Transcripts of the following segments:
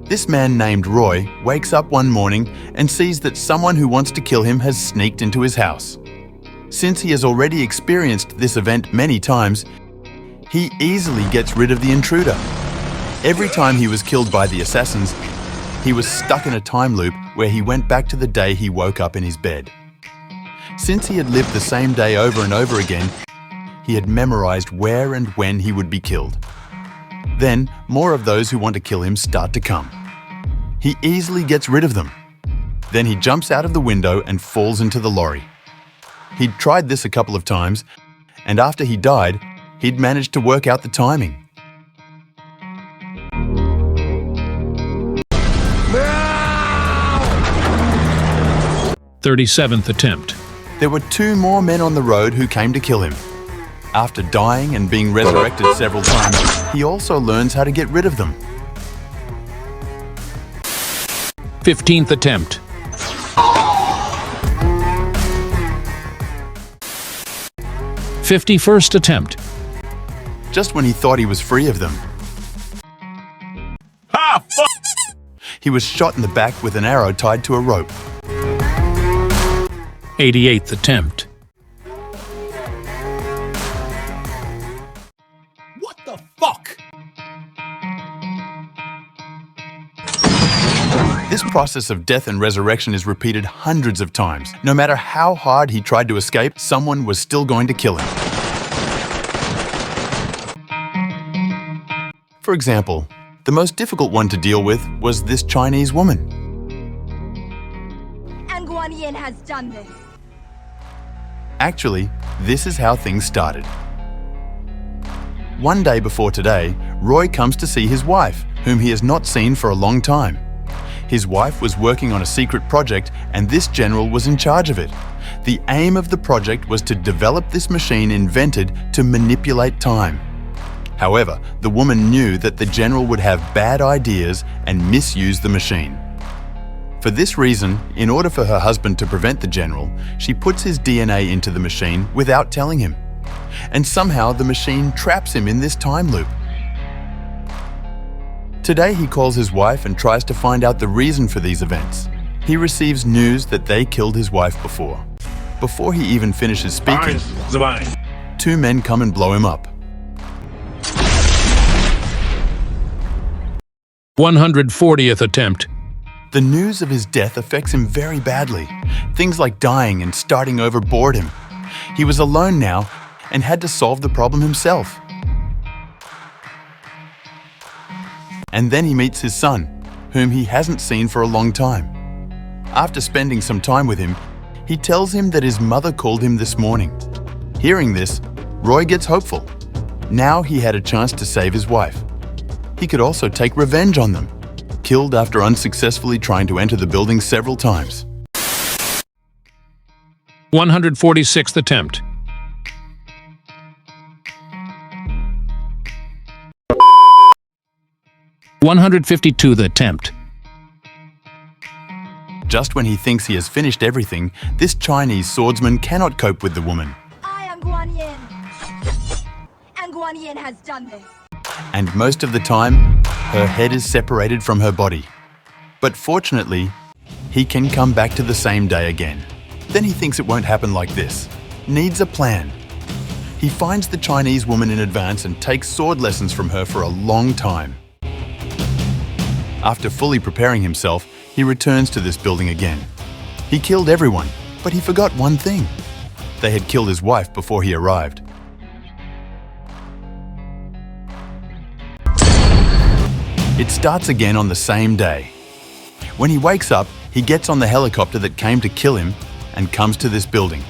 This man named Roy wakes up one morning and sees that someone who wants to kill him has sneaked into his house. Since he has already experienced this event many times, he easily gets rid of the intruder. Every time he was killed by the assassins, he was stuck in a time loop where he went back to the day he woke up in his bed. Since he had lived the same day over and over again, he had memorized where and when he would be killed. Then, more of those who want to kill him start to come. He easily gets rid of them. Then he jumps out of the window and falls into the lorry. He'd tried this a couple of times, and after he died, he'd managed to work out the timing. 37th attempt. There were 2 more men on the road who came to kill him. After dying and being resurrected several times, he also learns how to get rid of them. 15th attempt. 51st attempt. Just when he thought he was free of them, he was shot in the back with an arrow tied to a rope. 88th attempt. What the fuck? This process of death and resurrection is repeated hundreds of times. No matter how hard he tried to escape, someone was still going to kill him. For example, the most difficult one to deal with was this Chinese woman. And Guan Yin has done this. Actually, this is how things started. One day before today, Roy comes to see his wife, whom he has not seen for a long time. His wife was working on a secret project and this general was in charge of it. The aim of the project was to develop this machine invented to manipulate time. However, the woman knew that the general would have bad ideas and misuse the machine. For this reason, in order for her husband to prevent the general, she puts his DNA into the machine without telling him. And somehow the machine traps him in this time loop. Today he calls his wife and tries to find out the reason for these events. He receives news that they killed his wife before. Before he even finishes speaking, 2 men come and blow him up. 140th attempt. The news of his death affects him very badly. Things like dying and starting over bored him. He was alone now and had to solve the problem himself. And then he meets his son, whom he hasn't seen for a long time. After spending some time with him, he tells him that his mother called him this morning. Hearing this, Roy gets hopeful. Now he had a chance to save his wife. He could also take revenge on them, killed after unsuccessfully trying to enter the building several times. 146th attempt. 152nd attempt. Just when he thinks he has finished everything, this Chinese swordsman cannot cope with the woman. I am Guan Yin. And Guan Yin has done this. And most of the time, her head is separated from her body. But fortunately, he can come back to the same day again. Then he thinks it won't happen like this. Needs a plan. He finds the Chinese woman in advance and takes sword lessons from her for a long time. After fully preparing himself, he returns to this building again. He killed everyone, but he forgot one thing. They had killed his wife before he arrived. It starts again on the same day. When he wakes up, he gets on the helicopter that came to kill him and comes to this building.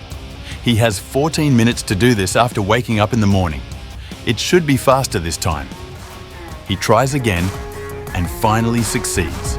He has 14 minutes to do this after waking up in the morning. It should be faster this time. He tries again and finally succeeds.